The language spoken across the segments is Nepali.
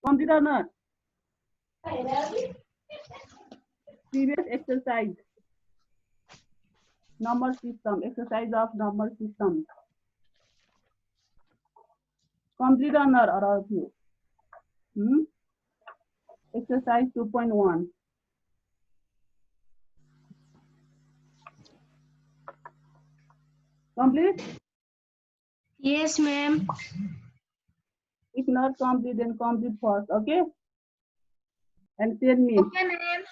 Complete or not? Previous exercise. Number system. Exercise of number system. Complete or not, all of you? Exercise 2.1. Complete? Yes, ma'am. If not complete, then complete first, okay? And send me. Okay, ma'am.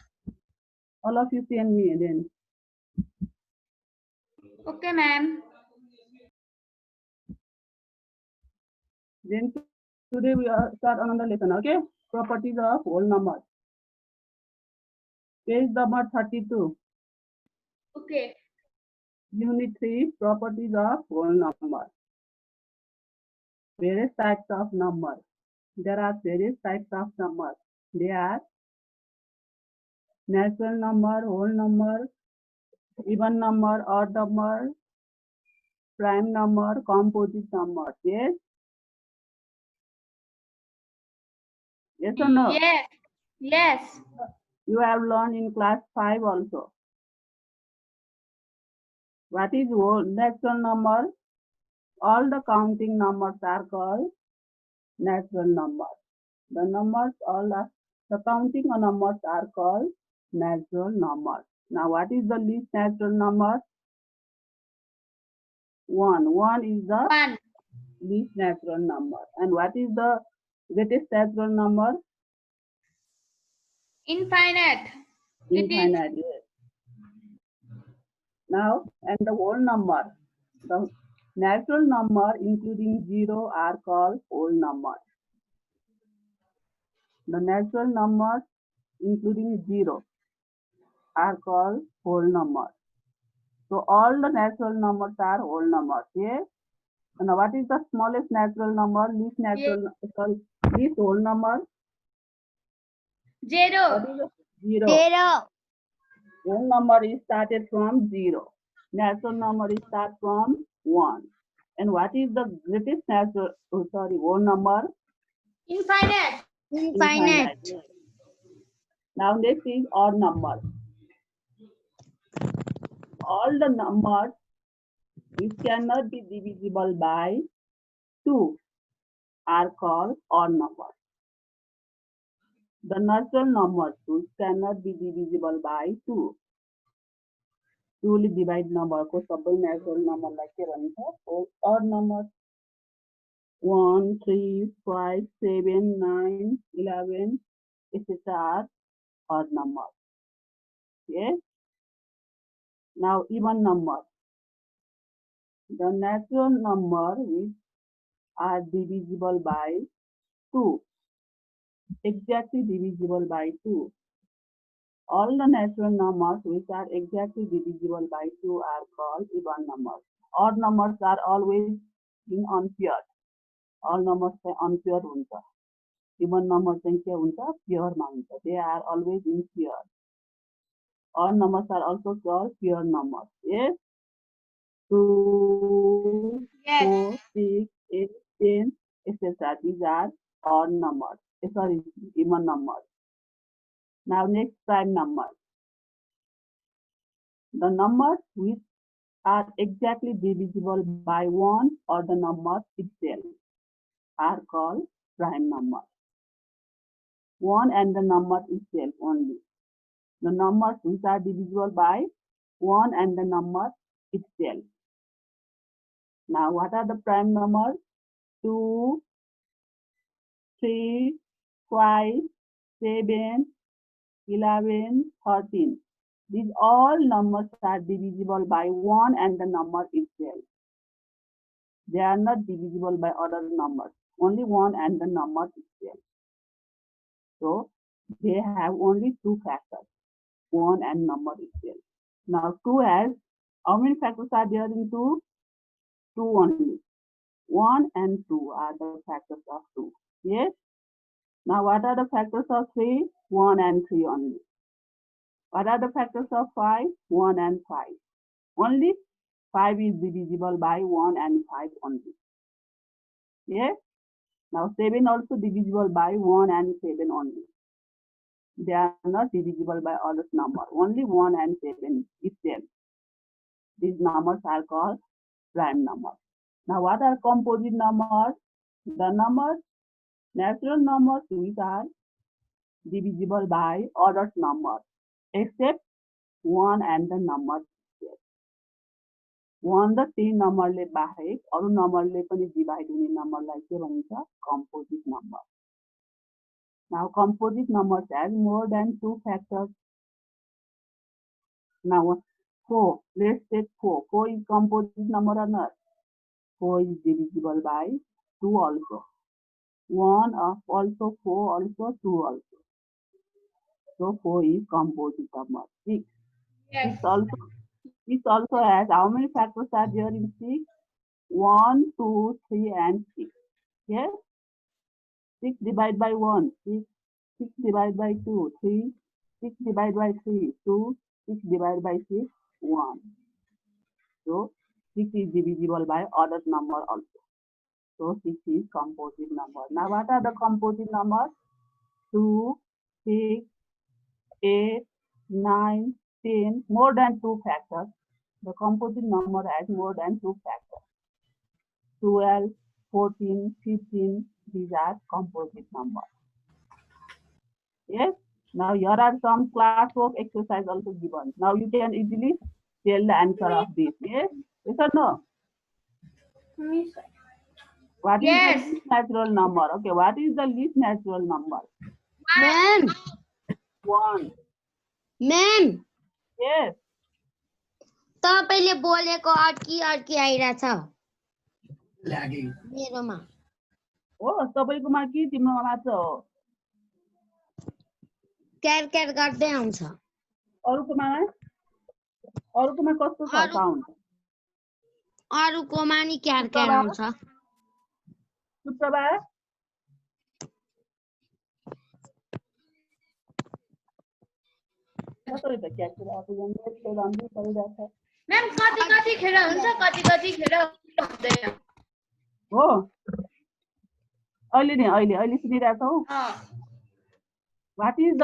All of you send me then. Okay, ma'am. Then today we start another lesson, okay? Properties of whole number. Page number 32. Okay. Unit 3, properties of whole number. Various types of numbers. There are various types of numbers. They are natural number, whole number, even number, odd number, prime number, composite number. Yes? Yes or no? Yes. Yes. You have learned in class 5 also. What is whole natural number? All the counting numbers are called natural numbers. The numbers, the counting numbers are called natural numbers. Now, what is the least natural number? 1. 1 is the 1. least natural number. And what is the greatest natural number? Infinite. Infinite. Yes. Now, and the whole number. The natural number including 0 are called whole numbers. The natural numbers including 0 are called whole numbers. So all the natural numbers are whole numbers. Yes. And what is the smallest natural number? Least least whole number? 0. What is the 0? 0. Whole number is started from 0. Natural number is start from 1. And what is the greatest whole number? Infinite. Infinite. Now next is odd number. All the numbers which cannot be divisible by 2 are called odd numbers. The natural numbers which cannot be divisible by 2. 2 ले divide number को सबै natural number लाई के भनिन्छ odd numbers. 1, 3, 5, 7, 9, 11, etc. are odd numbers. Yes. Now even numbers. The natural number which are divisible by 2. Exactly divisible by 2. All the natural numbers which are exactly divisible by 2 are called even numbers. Odd numbers are always in unpaired. All numbers are unpaired हुन्छ. Even numbers चाहिँ के हुन्छ? Pure मा हुन्छ. They are always in pair. Odd numbers are also called pure numbers. Yes. 2, 4, 6, 8, 10, etc. These are odd numbers. Sorry, even numbers. Now next prime numbers. The numbers which are exactly divisible by 1 or the number itself are called prime numbers. 1 and the number itself only. The numbers which are divisible by 1 and the number itself. Now what are the prime numbers? 2, 3, 5, 7, 11, 13. These all numbers are divisible by 1 and the number itself. They are not divisible by other numbers. Only 1 and the number itself. So they have only 2 factors. 1 and number itself. Now 2 has, how many factors are there in 2? 2 only. 1 and 2 are the factors of 2. Yes? Now what are the factors of 3? 1 and 3 only. What are the factors of 5? 1 and 5. Only 5 is divisible by 1 and 5 only. Yes? Now 7 also divisible by 1 and 7 only. They are not divisible by other number. Only 1 and 7 is same. These numbers are called prime numbers. Now what are composite numbers? The numbers, natural numbers which are divisible by other numbers except 1 and the numbers. 1 र 3 नम्बरले बाहेक अरु नम्बरले पनि डिभाइड हुने नम्बरलाई के भनिन्छ composite number. Now composite numbers has more than 2 factors. Now 4, let's take 4. 4 is composite number or not? 4 is divisible by 2 also. 1 of also 4 also 2 also. So 4 is composite number. 6. Yes. This also has how many factors are there in 6? 1, 2, 3 and 6. Yes? 6 divided by 1, 6. 6 divided by 2, 3. 6 divided by 3, 2. 6 divided by 6, 1. So 6 is divisible by other number also. So 6 is composite number. Now what are the composite numbers? 2, 6, 8, 9, 10, more than 2 factors. The composite number has more than 2 factors. 12, 14, 15, these are composite numbers. Yes? Now here are some classwork exercise also given. Now you can easily tell the answer of this. Yes? Yes or no? What is Yes. the least natural number? Okay, what is the least natural number? Ma'am, 1. ma'am, Yes. तपाईले बोलेको अड्की अड्की आइराछ मेरोमा हो तपाईकोमा कि तिम्रो मात्र हो क्यार क्यार गर्दै आउँछ अरूकोमा कस्तो छ साउन्ड अरूकोमा नि क्यार क्यार आउँछ सुप्रभा कसरी त क्यार आफू जस्तो राम्रो परिरहेछ मैम कति खेर हुन्छ कति खेर हुँदैन हो अहिले सुनिरहेछौ What is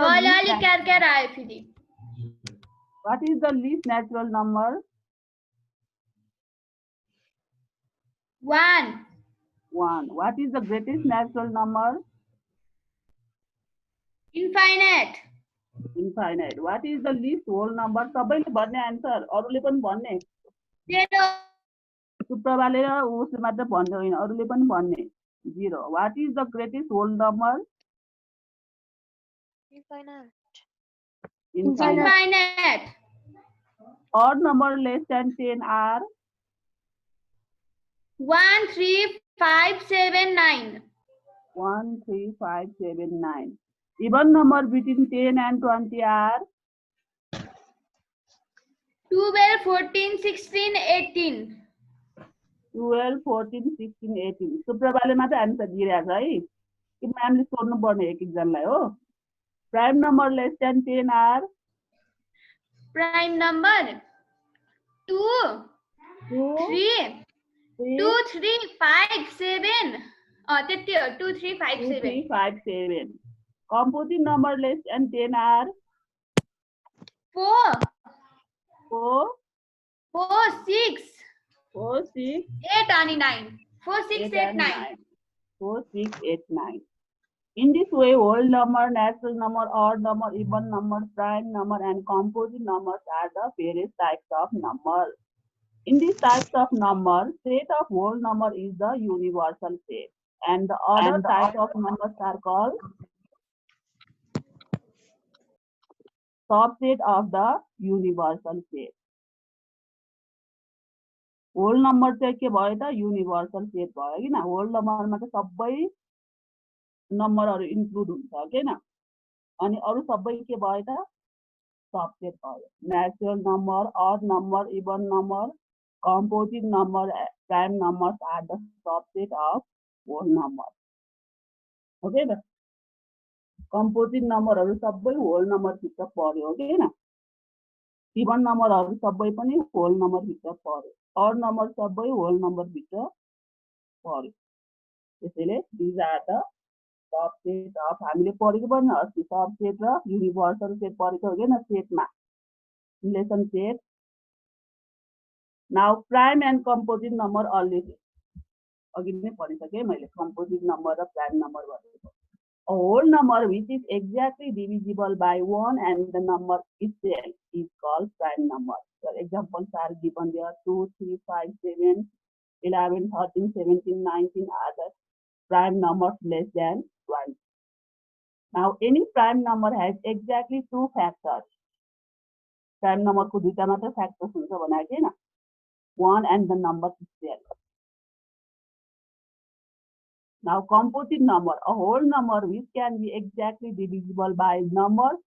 the least natural number? 1. 1. What is the greatest natural number? Infinite. Infinite. What is the least whole number? सबैले भन्ने आन्सर अरूले पनि भन्ने 0. सुप्रभाले उसले मात्र भन्ने होइन अरूले पनि भन्ने 0. What is the greatest whole number? Infinite. Odd number less than 10 are 1, 3, 5, 7, 9. 1, 3, 5, 7, 9. Even number between 10 and 20 are 12, 14, 16, 18. 12, 14, 16, 18. सुप्रभाले मात्र आन्सर दिइरहेछ है कि म्यामले सोध्नु पर्ने एक एकजनालाई हो prime number less than 10 are Prime number 2, 3, 2, 3, 5, 7. त्यति हो 2, 3, 5, 7. 2, 3, 5, 7. Composite number less than 10 are 4, 4, 6, 4, 6, 8 and 9. 4, 6, 8, 9. 4, 6, 8, 9. In this way, whole number, natural number, odd number, even number, prime number, and composite numbers are the various types of numbers. In these types of numbers, set of whole number is the universal set, and the other types of numbers are called subset of the universal set. Whole number चाहिँ के भयो त युनिभर्सल सेट भयो किन होल नम्बरमा त सबै नम्बरहरु इन्क्लुड हुन्छ हैन अनि अरु सबै के भयो त सबसेट भयो natural number odd number even number composite number prime numbers are the subset of whole number okay त composite नम्बरहरु सबै होल नम्बर भित्र पर्यो हैन इवन नम्बरहरु सबै पनि होल नम्बर भित्र पर्यो अड नम्बर सबै होल नम्बर भित्र पर्यो त्यसैले these are the subset of हामीले पढेको पनि अस्ति सबसेट र युनिभर्सल सेट पढेको हो किन सेटमा relation set now prime and composite number already अघि नै पढिसकेँ मैले कम्पोजिट नम्बर र प्राइम नम्बर भनेको a whole number which is exactly divisible by 1 and the number itself is called prime number. So examples are given there 2, 3, 5, 7, 11, 13, 17, 19 are the prime numbers less than 1. Now any prime number has exactly 2 factors. Prime number को दुईटा मात्र factors हुन्छ भनेको हैन 1 and the number itself. Now composite number, a whole number which can be exactly divisible by numbers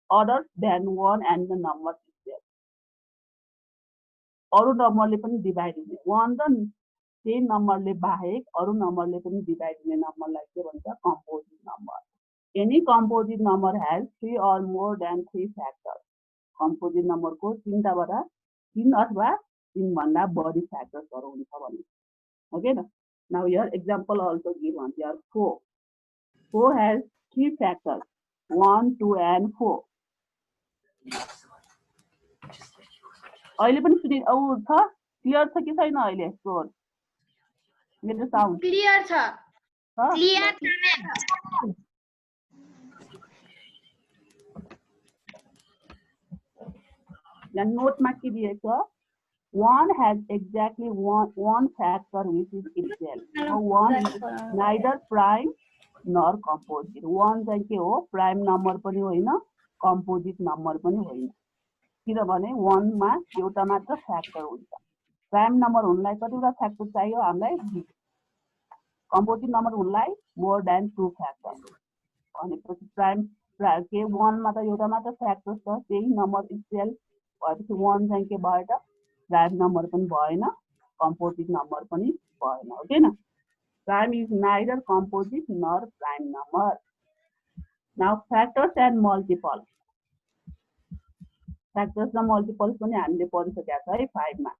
other than 1 and the number itself. अरु नम्बरले पनि डिभाइड हुने 1 र त्यही नम्बरले बाहेक अरु नम्बरले पनि डिभाइड हुने नम्बरलाई के भन्छ composite number. Any composite number has 3 or more than 3 factors. Composite number को 3 अथवा 3 भन्दा बढी फ्याक्टर्सहरु हुन्छ भन्ने. ओके न. Now here example also given here 4. 4 has 3 factors 1, 2 and 4. अहिले पनि सुनि औ छ क्लियर छ कि छैन अहिले स्कोर मेरो साउन्ड क्लियर छ क्लियर छ म्याम यहाँ नोटमा के दिएको छ One has exactly one factor which is itself. So one is neither prime nor composite. One चाहिँ के हो prime number पनि होइन composite number पनि होइन किनभने 1 मा एउटा मात्र फ्याक्टर हुन्छ prime number हुनलाई कतिवटा फ्याक्टर चाहियो हामीलाई composite number हुनलाई more than 2 factors भनेपछि prime के 1 मा त एउटा मात्र फ्याक्टर छ त्यही नम्बर itself भएपछि 1 चाहिँ के भयो त prime number पनि भएन composite number पनि भएन ओके न prime is neither composite nor prime number. Now factors and multiples. Factors and multiples पनि हामीले पढिसकेका छ है 5 मा.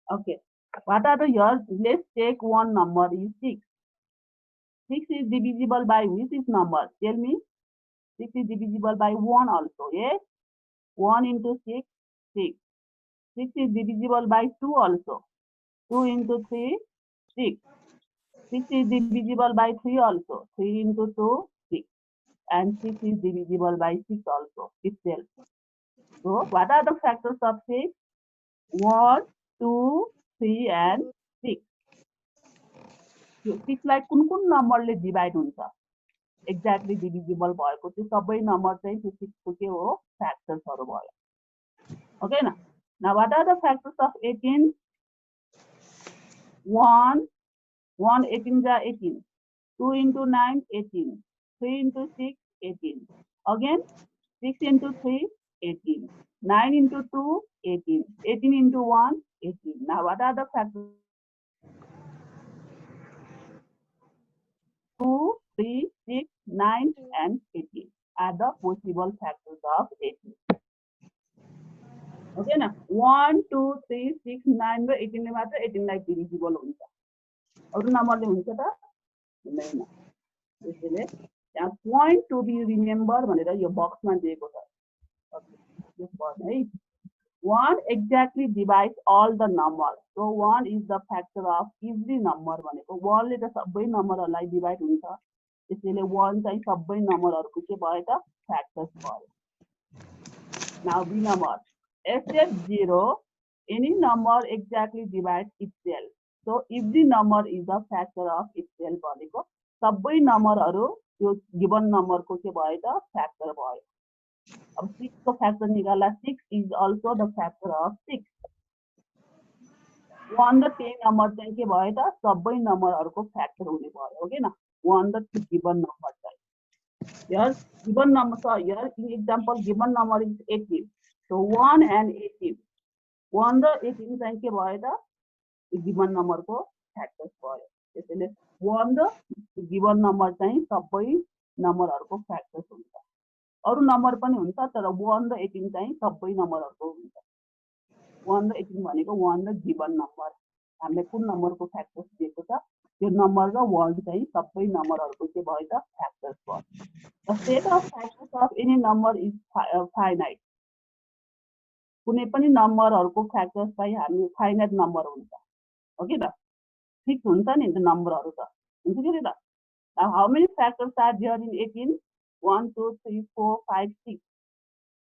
Okay. What are the here? Let's take one number is 6. 6 is divisible by which is number? Tell me. 6 is divisible by 1 also. Yes. 1 into 6. 6. 6 is divisible by 2 also. 2 into 3, 6. 6 is divisible by 3 also. 3 into 2, 6. And 6 is divisible by 6 also itself. So, what are the factors of 6? 1, 2, 3 and 6. 6 like कुन नम्बरले डिभाइड हुन्छ एक्ज्याक्टली डिभिजिबल भएको त्यो सबै नम्बर चाहिँ त्यो 6 को के हो फ्याक्टर्सहरु भयो Okay na. Now what are the factors of 18? 1, 18 is 18. 2 into 9, 18. 3 into 6, 18. Again, 6 into 3, 18. 9 into 2, 18. 18 into 1, 18. Now what are the factors? 2, 3, 6, 9 and 18 are the possible factors of 18. Okay na 1 2 3 6 9 र 18 ले मात्र 18 लाई डिभिजिबल हुन्छ अरु नम्बरले हुन्छ त हुँदैन त्यसैले यहाँ point to be remember भनेर यो बक्समा दिएको छ ओके यस पढ्नु है 1 exactly divides all the numbers so 1 is the factor of every number भनेको 1 ले त सबै नम्बरहरुलाई डिवाइड हुन्छ त्यसैले 1 चाहिँ सबै नम्बरहरुको के भयो त फ्याक्टर्स भयो now b number except 0 any number exactly divides itself so if the number is a factor of itself भनेको सबै नम्बरहरु त्यो गिवन नम्बरको के भयो त फ्याक्टर भयो अब 6 को फ्याक्टर निकाल्दा 6 is also the factor of 6 1 र त्यही नम्बर चाहिँ के भयो त सबै नम्बरहरुको फ्याक्टर हुने भयो ओके न 1 र त्यो गिवन नम्बर चाहिँ here given number so here in example given number is 18 so 1 and 18 1 र 18 चाहिँ के भयो त गिवन नम्बरको फ्याक्टर्स भयो त्यसैले 1 र गिवन नम्बर चाहिँ सबै नम्बरहरुको फ्याक्टर्स हुन्छ अरु नम्बर पनि हुन्छ तर 1 र 18 चाहिँ सबै नम्बरहरुको हुन्छ 1 र 18 भनेको 1 र गिवन नम्बर हामीले कुन नम्बरको फ्याक्टर्स दिएको छ त्यो नम्बर र वर्ड चाहिँ सबै नम्बरहरुको के भयो त फ्याक्टर्स भयो the set of factors of any number is finite कुनै पनि नम्बरहरुको फ्याक्टर्स चाहिँ हामी फाइनाइट नम्बर हुन्छ ओके त फिक्स हुन्छ नि त्यो नम्बरहरु त हुन्छ के त how many factors are there in 18 1 2 3 4 5 6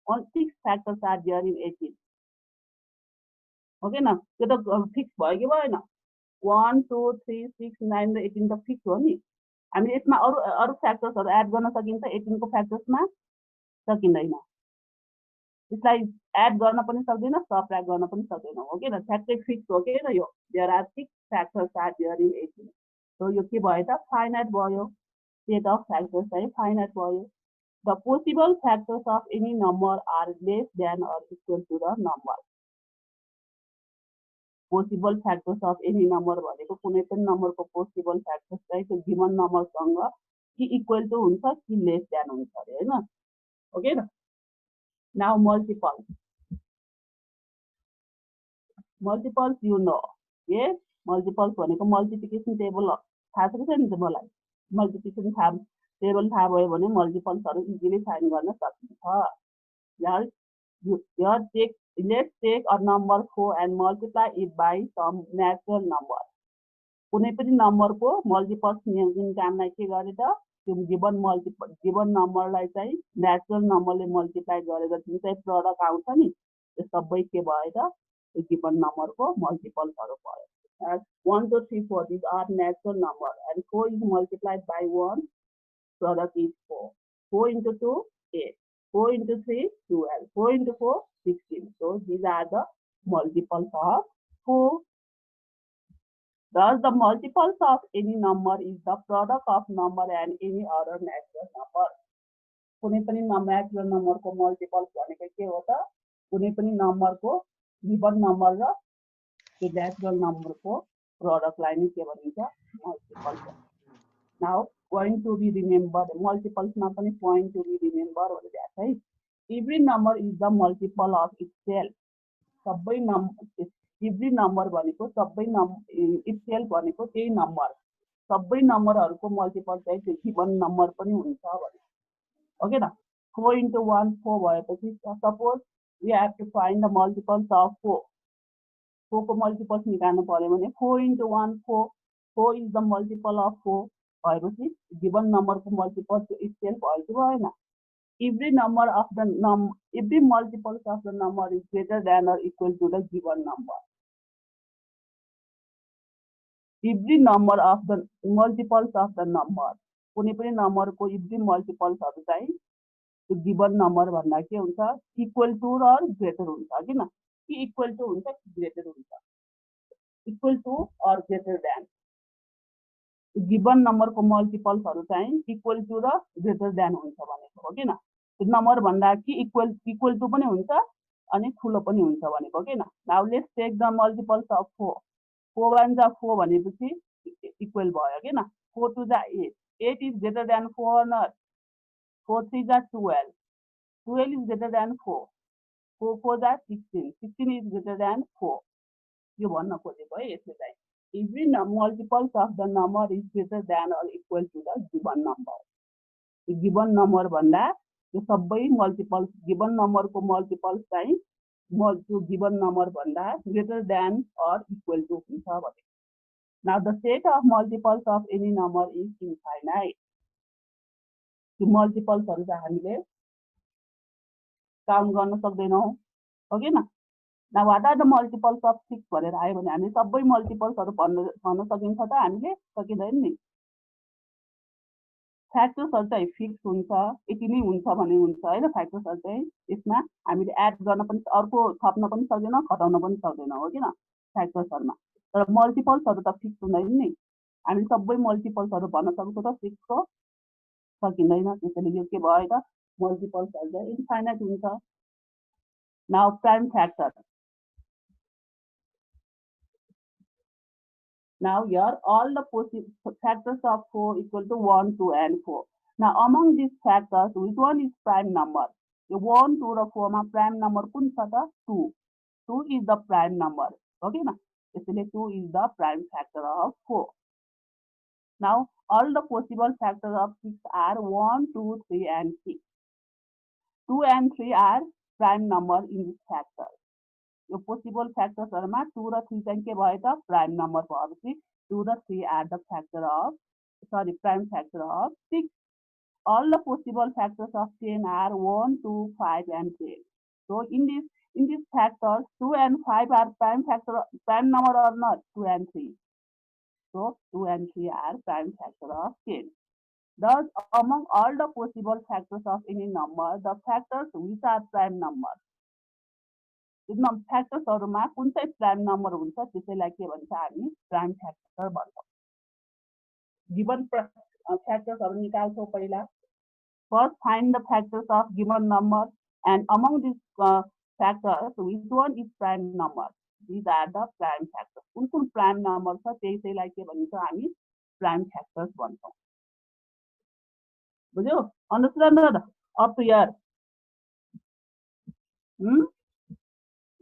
on 6 factors are there in 18 okay न त्यो त फिक्स भयो कि भएन 1 2 3 6 9 र 18 त फिक्स हो नि हामीले यसमा अरु अरु फ्याक्टर्सहरु एड गर्न सकिन्छ 18 को फ्याक्टर्समा सकिँदैन यसलाई एड गर्न पनि सक्दैन सबट्र्याक्ट गर्न पनि सक्दैन हो के न ठ्याक्कै फिक्स हो के न यो there are 6 factors are there in 18 so यो के भयो त फाइनाइट भयो सेट अफ फ्याक्टर्स चाहिँ फाइनाइट भयो the possible factors of any number are less than or equal to the number possible factors of any number भनेको कुनै पनि नम्बरको पोसिबल फ्याक्टर्स चाहिँ त्यो गिवन नम्बरसँग कि इक्वल टु हुन्छ कि लेस देन हुन्छ अरे हैन ओके न now multiples you know yes multiples भनेको मल्टिप्लिकेसन टेबल थाहा छ कि छैन मलाई मल्टिप्लिकेसन टेबल थाहा भयो भने मल्टिपल्सहरु इजिली फाइन्ड गर्न सकिन्छ let's take a number 4 and multiply it by some natural number कुनै पनि नम्बरको मल्टिपल्स निकाल्नलाई के गरे त त्यो गिवन नम्बरलाई चाहिँ नेचुरल नम्बरले मल्टिप्लाई गरेर जुन चाहिँ प्रोडक्ट आउँछ नि त्यो सबै के भयो त त्यो गिवन नम्बरको मल्टिपल्सहरु भयो 1 2 3 4 these are natural number and 4 is multiplied by 1 product is 4 4 into 2 8 4 into 3 12 4 into 4 16 so these are the multiples of 4 thus the multiples of any number is the product of number and any other natural number कुनै पनि नेचुरल नम्बरको मल्टिपल्स भनेको के हो त कुनै पनि नम्बरको गिवन नम्बर र त्यो नेचुरल नम्बरको प्रोडक्टलाई नै के भनिन्छ multiples now point to be remembered multiples na pani point to be remembered bhanera chha hai every number is the multiple of itself sabai every number bhaneko sabai itself bhaneko त्यही नम्बर सबै नम्बरहरुको मल्टिपल चाहिँ त्यो गिवन नम्बर पनि हुन्छ भने ओके न 4 into 1 4 भएपछि suppose we have to find the multiples of 4 4 को मल्टिपल्स निकाल्नु पर्यो भने 4 into 1 4 4 is the multiple of 4 भएपछि गिवन नम्बरको मल्टिपल त्यो इक्वल भयो कि भएन every multiples of the number is greater than or equal to the given number every number of the multiples of the number कुनै पनि नम्बरको every multiples चाहिँ त्यो गिवन नम्बर भन्दा के हुन्छ इक्वल टु र ग्रेटर हुन्छ किन कि इक्वल टु हुन्छ कि ग्रेटर हुन्छ equal to or greater than given नम्बरको मल्टिपल्सहरु चाहिँ इक्वल टु र ग्रेटर देन हुन्छ भनेको हो किन त्यो नम्बर भन्दा कि इक्वल टु पनि हुन्छ अनि ठुलो पनि हुन्छ भनेको किन now let's take the multiples of 4 4 1 जा 4 भनेपछि इक्वल भयो किन 4 2 जा 8 8 इज ग्रेटर देन 4 नट 4 3 जा 12 12 इज ग्रेटर देन 4 4 4 जा 16 16 इज ग्रेटर देन 4 यो भन्न खोजेको है यसले चाहिँ every multiples of the number is greater than or equal to the given number the given number भन्दा त्यो सबै मल्टिपल्स गिवन नम्बरको मल्टिपल्स चाहिँ त्यो गिवन नम्बर भन्दा greater than or equal to हुन्छ भने now the set of multiples of any number is infinite त्यो मल्टिपल्सहरु चाहिँ हामीले काउन्ट गर्न सक्दैनौं हो कि न Now what are the multiples of 6 भनेर आयो भने हामी सबै मल्टिपल्सहरु भन्न सकिन्छ त हामीले सकिदैन नि फ्याक्टर्सहरु चाहिँ फिक्स हुन्छ यति नै हुन्छ भने हुन्छ हैन फ्याक्टर्सहरु चाहिँ यसमा हामीले एड गर्न पनि अर्को थप्न पनि सक्दैन घटाउन पनि सक्दैन हो किन फ्याक्टर्सहरुमा तर मल्टिपल्सहरु त फिक्स हुँदैन नि हामीले सबै मल्टिपल्सहरु भन्न सक्छौं त 6 को सकिँदैन त्यसैले यो के भयो त मल्टिपल्सहरु चाहिँ इन्फाइनाइट हुन्छ now prime factor Now here all the factors of 4 equal to 1, 2 and 4. Now among these factors, which one is prime number? The 1, 2 र 4 मा prime number कुन छ त 2. 2 is the prime number. Okay ना? त्यसैले 2 is the prime factor of 4. Now all the possible factors of 6 are 1, 2, 3 and 6. 2 and 3 are prime number in this factor. यो possible factors हरुमा 2 र 3 चाहिँ के भयो त prime number भएपछि 2 र 3 are the prime factor of 6. All the possible factors of 10 are 1, 2, 5 and 10. So in these factors 2 and 5 are prime number or not? 2 and 3. So 2 and 3 are prime factor of 10. Thus, among all the possible factors of any number, the factors which are prime numbers. Factors हरुमा कुन चाहिँ prime number हुन्छ त्यसैलाई के भन्छ हामी prime factor भन्छौं. Given factors हरु निकाल्छौं पहिला. First, find the factors of given number, and among these factors, which one is prime number? These are the prime factors. कुन prime number छ त्यसैलाई के भन्छ हामी prime factors भन्छौं. बुझ्यो? Understand up to here?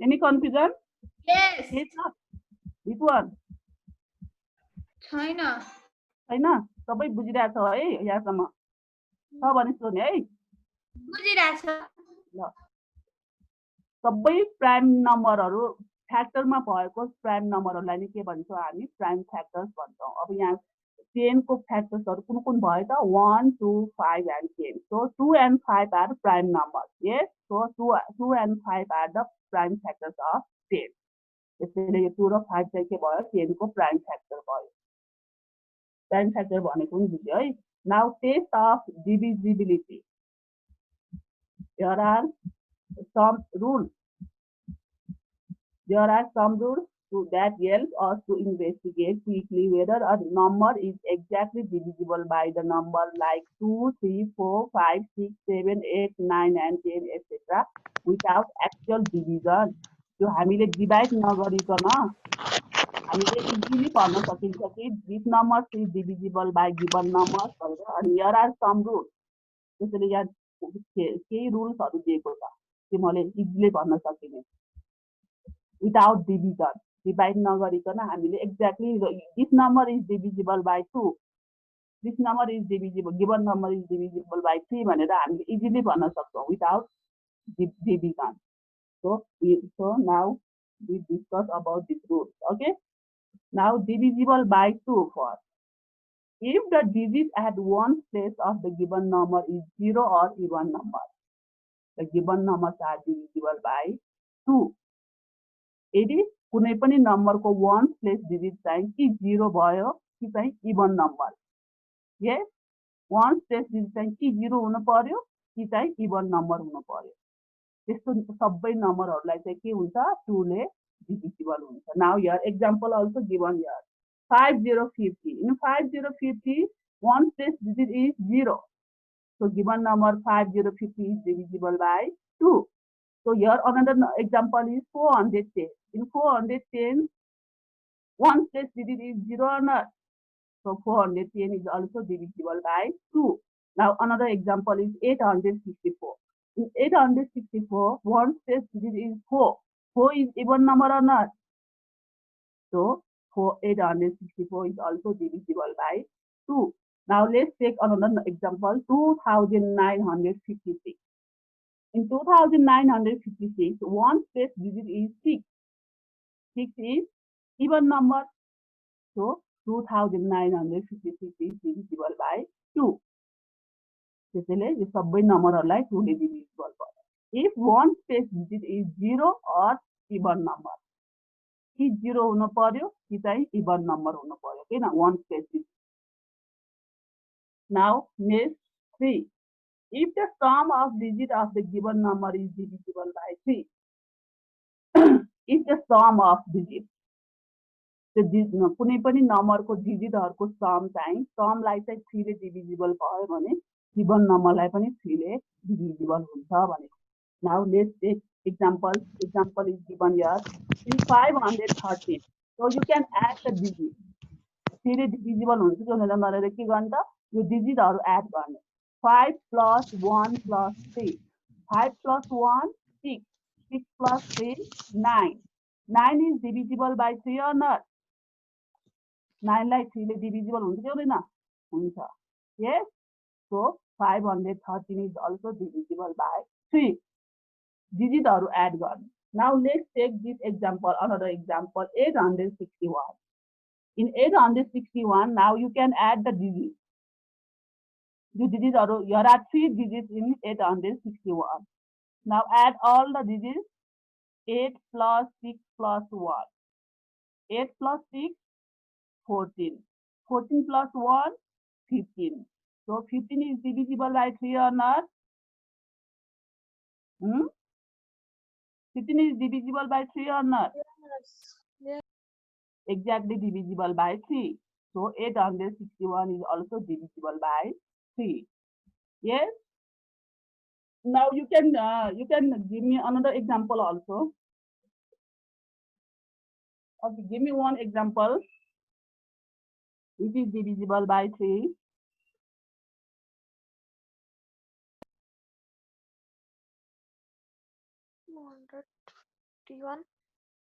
Any confusion? Yes. Which one? छैन. छैन? सबै बुझिरहेको छ है यहाँसम्म? छ भने सुन्नु है. बुझिरहेको छ. ल. सबै प्राइम नम्बरहरु फ्याक्टरमा भएको प्राइम नम्बरहरुलाई नि के भन्छौं हामी प्राइम फ्याक्टर्स भन्छौं. अब यहाँ 10 को फ्याक्टर्सहरु कुन भयो त 1, 2, 5 and 10. So 2 and 5 are prime numbers. Yes. So 2 and 5 are the prime factors of 10. त्यसैले यो 2 र 5 चाहिँ के भयो 10 को prime factor भयो. Prime factor भनेको नि बुझ्यो है. Now test of divisibility. There are some rules. There are some rules that help us to investigate quickly whether a number is exactly divisible by the number like 2, 3, 4, 5, 6, 7, 8, 9 and 10 etc. without actual division. So हामीले divide नगरिकन हामीले easily भन्न सकिन्छ कि this number is divisible by given numbers भनेर. अनि here are some rules. त्यसैले यहाँ केही रुल्सहरु दिएको छ कि मैले इजिली भन्न सकिने. Without division. Divide नगरिकन हामीले exactly this number is divisible by 2. This number is divisible, given number is divisible by 3 भनेर हामीले easily भन्न सक्छौं without division. So now we discuss about this rule. Okay. Now divisible by 2 first. If the digit at one place of the given number is 0 or even number, the given numbers are divisible by 2. यदि कुनै पनि नम्बर को वन प्लेस डिजिट चाहिँ कि 0 भयो कि चाहिँ इवन नम्बर. यस, वन प्लेस डिजिट चाहिँ कि 0 हुनु पर्यो कि चाहिँ इवन नम्बर हुनु पर्यो. त्यस्तो सबै नम्बरहरुलाई चाहिँ के हुन्छ 2 ले divisible हुन्छ. Now here example also given here. 5050. In 5050 one place digit is 0. So given number 5050 is divisible by 2. So here another example is 410. In 410 one place digit is 0 or not. So 410 is also divisible by 2. Now another example is 864. In 864 one place digit is 4. 4 is even number or not. So 864 is also divisible by 2. Now let's take another example, 2956. In 2956, one place digit is 6. 6 is even number. So 2956 is divisible by 2. त्यसैले यो सबै नम्बरहरुलाई 2 ले divisible गर्छ. If one place digit is 0 or even number, कि 0 हुनु पर्यो कि चाहिँ even number हुनु पर्यो किन one place digit. Now next 3. If the sum of digit of the given number is divisible by 3, if the sum of digit कुनै पनि नम्बरको डिजिटहरुको सम चाहिँ समलाई चाहिँ 3 ले डिभिजिबल भयो भने गिवन नम्बरलाई पनि 3 ले डिभिजिबल हुन्छ भने. Now let's take example. Example is given here. In 513, so you can add the digit. 3 ले divisible हुन्छ भनेर के गर्नु त यो डिजिटहरु एड गर्ने. 5 plus 1 plus 3. 5 plus 1 6. 6 plus 3 9. 9 is divisible by 3 or not? 9 लाई 3 ले divisible हुन्छ कि हुँदैन? हुन्छ. Yes. So 513 is also divisible by 3. Digitहरू add गर्नु. Now let's take this example, another example, 861. In 861, now you can add the digits. The digits are, here are 3 digits in 861. Now add all the digits. 8 plus 6 plus 1. 8 plus 6, 14. 14 plus 1, 15. So 15 is divisible by 3 or not? 15 is divisible by 3 or not? Yes. Exactly divisible by 3. So 861 is also divisible by 3. Yes. Now you can give me another example also. Okay, give me one example. It is divisible by 3.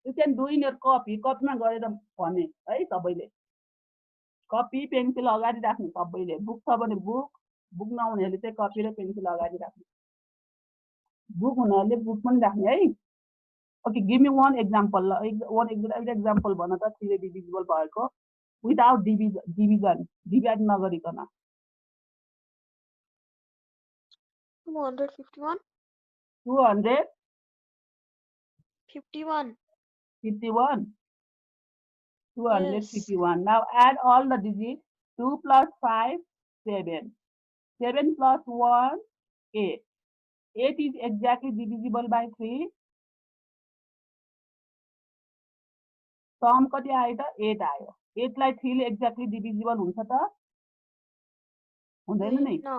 You can do in your copy. Copy मा गरेर भने है तपाईले. Copy pencil अगाडि राख्नु तपाईले. Book छ भने book नहुनेले चाहिँ copy र pencil अगाडि राख्नु. Book हुनेले book पनि राख्ने है. Okay, give me one example. One example भन त 3 divisible भएको without division. Divide नगरिकन. 251. 200. 51. 51. 251. Now add all the digits. 2 plus 5, 7. 7 plus 1, 8. 8 is exactly divisible by 3. Sum कति आयो त 8 आयो. 8 लाई 3 ले exactly divisible हुन्छ त? हुँदैन नि? No.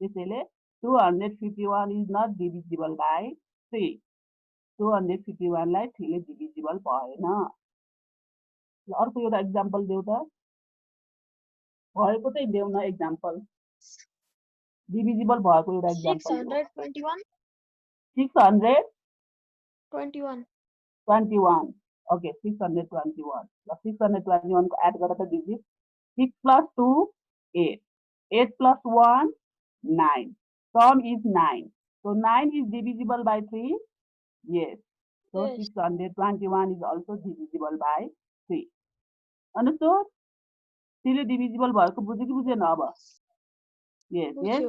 त्यसैले 251 is not divisible by 3. 251 लाई 3 ले divisible भएन. अर्को एउटा एक्जाम्पल देऊ त. भएको चाहिँ देऊ न एक्जाम्पल. Divisible भएको एउटा एक्जाम्पल. 621. 621. 21. Okay, 621. 621 को add गरा त digit. 6 plus 2, 8. 8 plus 1, 9. Sum is 9. So 9 is divisible by 3. Yes. So Yes. 621 is also divisible by 3. Understood? 3 divisible भएको बुझ्यो कि बुझेन अब? Yes, yes.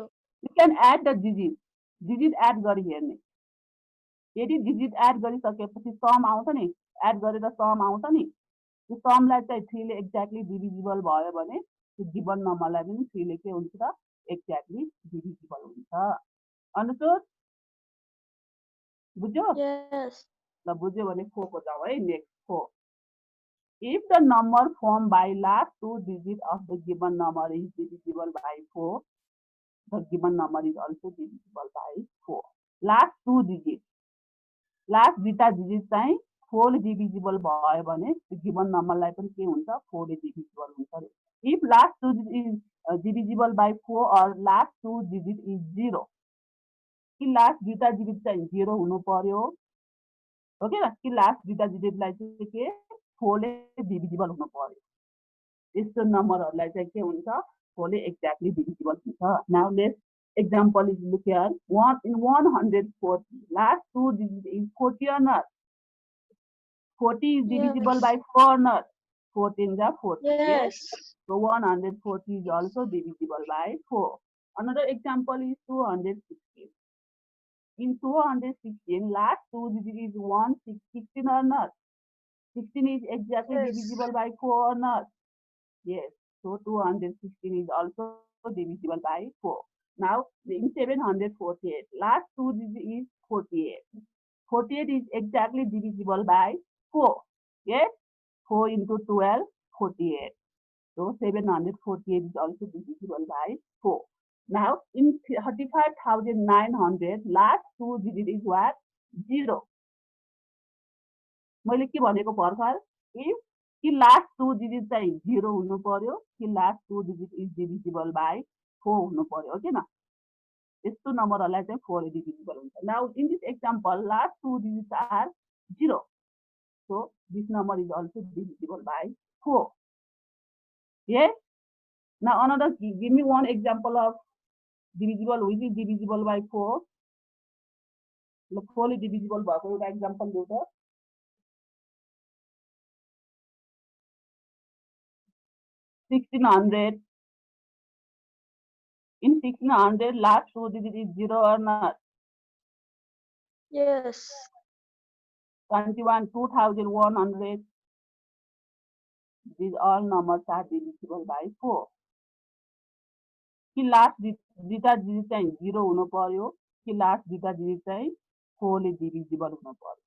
You can add the digit. Digit add गरी हेर्ने. यदि digit add गरिसकेपछि sum आउँछ नि, add गरेर sum आउँछ नि. त्यो sum लाई चाहिँ 3 ले exactly divisible भयो भने त्यो given number लाई पनि 3 ले के हुन्छ त? Exactly divisible हुन्छ. Understood? बुझ्यो? Yes. ल बुझ्यो भने 4 को जाऊ है. Next 4. If the number formed by last 2 digits of the given number is divisible by 4, the given number is also divisible by 4. Last 2 digits. Last दुईटा digit चाहिँ 4 ले divisible भयो भने the given number लाई पनि के हुन्छ? 4 ले divisible हुन्छ. If last 2 digits is divisible by 4 or last 2 digits is 0, कि last दुईटा digit चाहिँ 0 हुनु पर्यो. ओके न? कि last दुईटा digit लाई चाहिँ के 4 ले divisible हुनु पर्यो. यस्तो नम्बरहरुलाई चाहिँ के हुन्छ? 4 ले exactly divisible हुन्छ. Now let's example is look here. 1 in 140. Last 2 digits is 40 or not? 40 is divisible Yes. by 4 or not? 14 is 40. Yes. So 140 is also divisible by 4. Another example is 216. In 216, last 2 digits is 1, 16 or not? 16 is exactly Yes. divisible by 4 or not? Yes. So 216 is also divisible by 4. Now in 748, last 2 digits is 48. 48 is exactly divisible by 4. Yes. 4 into 12, 48. So 748 is also divisible by 4. Now in 35,900, last 2 digits is what? 0. मैले के भनेको भर्खर? If कि last 2 digits चाहिँ 0 हुनु पर्यो, कि last 2 digits is divisible by 4 हुनु पर्यो, ओके न? यस्तो नम्बरहरुलाई चाहिँ 4 ले divisible हुन्छ. Now in this example, last 2 digits are 0. So this number is also divisible by 4. Yes? Now another, give me one example of divisible, which is divisible by 4. 4 is divisible by 4. Example later. $1,600. In 1600, last 2 digits is 0 or not? Yes. 21, 2100. These all numbers are divisible by 4. कि लास्ट दुईटा डिजिट चाहिँ 0 हुनु पर्यो कि लास्ट दुईटा डिजिट चाहिँ 4 ले डिभिजिबल हुनु पर्यो।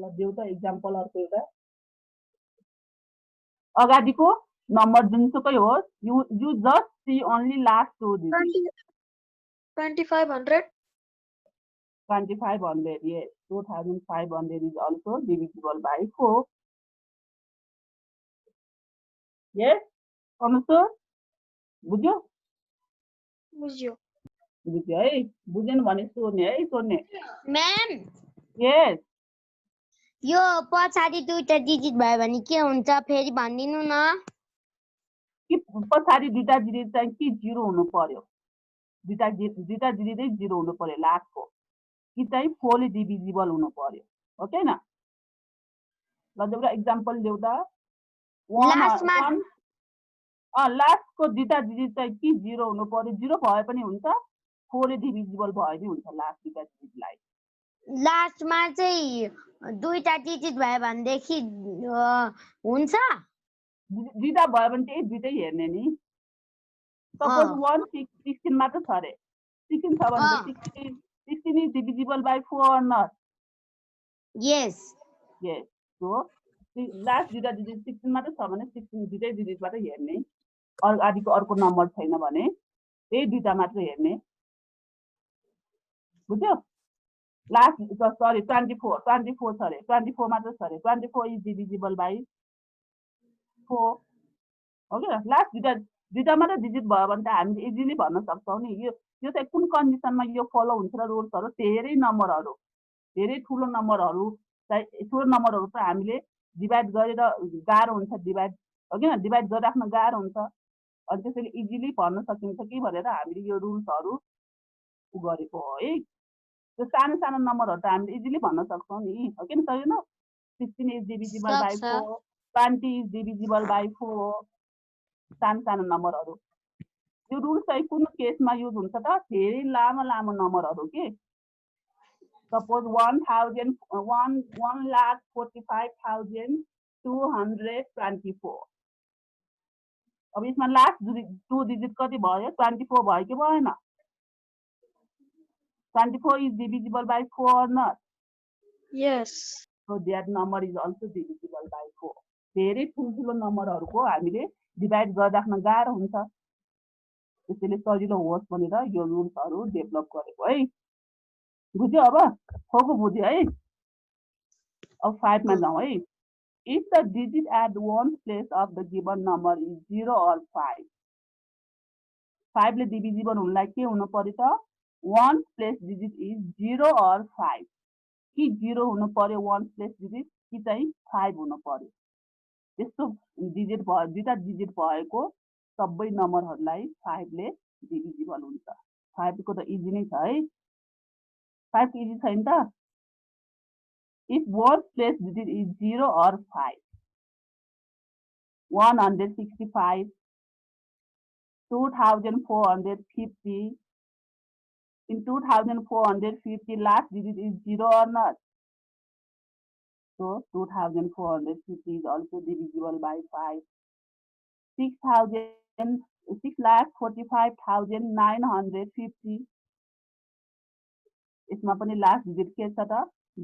ल देऊ त एक्जाम्पल अर्को एउटा। अगाडिको नम्बर जुनसुकै होस्, you just see only last 2 digits. 2500. 2500, yes. 2500 is also divisible by 4. Yes? Understood? बुझ्यो? बुझ्यो। बुझ्यो है? बुझेन भने सोध्ने है, सोध्ने। Ma'am, Yes. यो पछाडि दुईटा डिजिट भयो भने के हुन्छ फेरि भनिदिनु न। कि पछाडि दुईटा डिजिट चाहिँ कि 0 हुनु पर्यो। दुईटा डिजिट नै 0 हुनु पर्यो लास्टको। कि चाहिँ 4 ले डिभिजिबल हुनु पर्यो। ओके न? ल एउटा एक्जाम्पल देऊ त। लास्टको दुईटा डिजिट चाहिँ कि 0 हुनु पर्यो। 0 भए पनि हुन्छ, 4 ले डिभिजिबल भए पनि हुन्छ लास्ट दुईटा डिजिटलाई। लास्टमा चाहिँ दुईटा डिजिट भयो भनेदेखि हुन्छ। दुईटा भयो भने चाहिँ दुईटै हेर्ने नि। सपोज 16 मात्र छ रे। 16 छ भने 16 is divisible by 4 or not? Yes. Yes. So last दुईटा डिजिट 16 मात्र छ भने 16 दुईटै डिजिटबाट हेर्ने। अगाडिको अर्को नम्बर छैन भने त्यही दुईटा मात्र हेर्ने। बुझ्यो? लास्ट सरी 24 छ रे। 24 मात्र छ रे। 24 is divisible by 4. Okay, last दुईटा मात्र डिजिट भयो भने त हामीले इजिली भन्न सक्छौँ नि। यो चाहिँ कुन कन्डिसनमा यो फलो हुन्छ र रुल्सहरू। धेरै नम्बरहरू, धेरै ठुलो नम्बरहरू त हामीले डिभाइड गरेर गाह्रो हुन्छ। डिभाइड हो कि न? डिभाइड गरेर राख्न गाह्रो हुन्छ। अनि त्यसैले इजिली भन्न सकिन्छ कि भनेर हामीले यो रुल्सहरू गरेको हो है। त्यो सानो सानो नम्बरहरू त हामीले इजिली भन्न सक्छौँ नि। हो कि न? सक्दैन? 16 is divisible by 4. 20 is divisible by 4. सानो सानो नम्बरहरू। यो रुल चाहिँ कुन केसमा युज हुन्छ त? धेरै लामो लामो नम्बरहरू के। सपोज 1,45,224। अब यसमा लास्ट 2 डिजिट कति भयो? 24 भयो कि भएन? 24 is divisible by 4 or not? Yes. So that number is also divisible by 4. धेरै ठुल्ठुलो नम्बरहरूको हामीले डिभाइड गरेर राख्न गाह्रो हुन्छ। त्यसैले सजिलो होस् भनेर यो रुल्सहरू डेभलप गरेको है। बुझ्यो? अब खोको बुझ्यो है। अब 5 मा जाउँ है। If the digit at one place of the given number is 0 or 5, 5 ले डिभिजिबल हुनलाई के हुनु पर्यो त? 1 प्लेस डिजिट इज 0 or 5. कि 0 हुनु पर्यो 1 प्लेस डिजिट कि चाहिँ 5 हुनु पर्यो। त्यस्तो डिजिट भयो, दुईटा डिजिट भएको सबै नम्बरहरूलाई 5 ले डिभिजिबल हुन्छ। 5 को त इजी नै छ है। 5 इजी छैन त? If one place digit is 0 or 5, 165, 2450. In 2450, last digit is 0 or not? So 2450 is also divisible by 5. 6,45,950. इसमा पनि लास्ट डिजिट के छ त?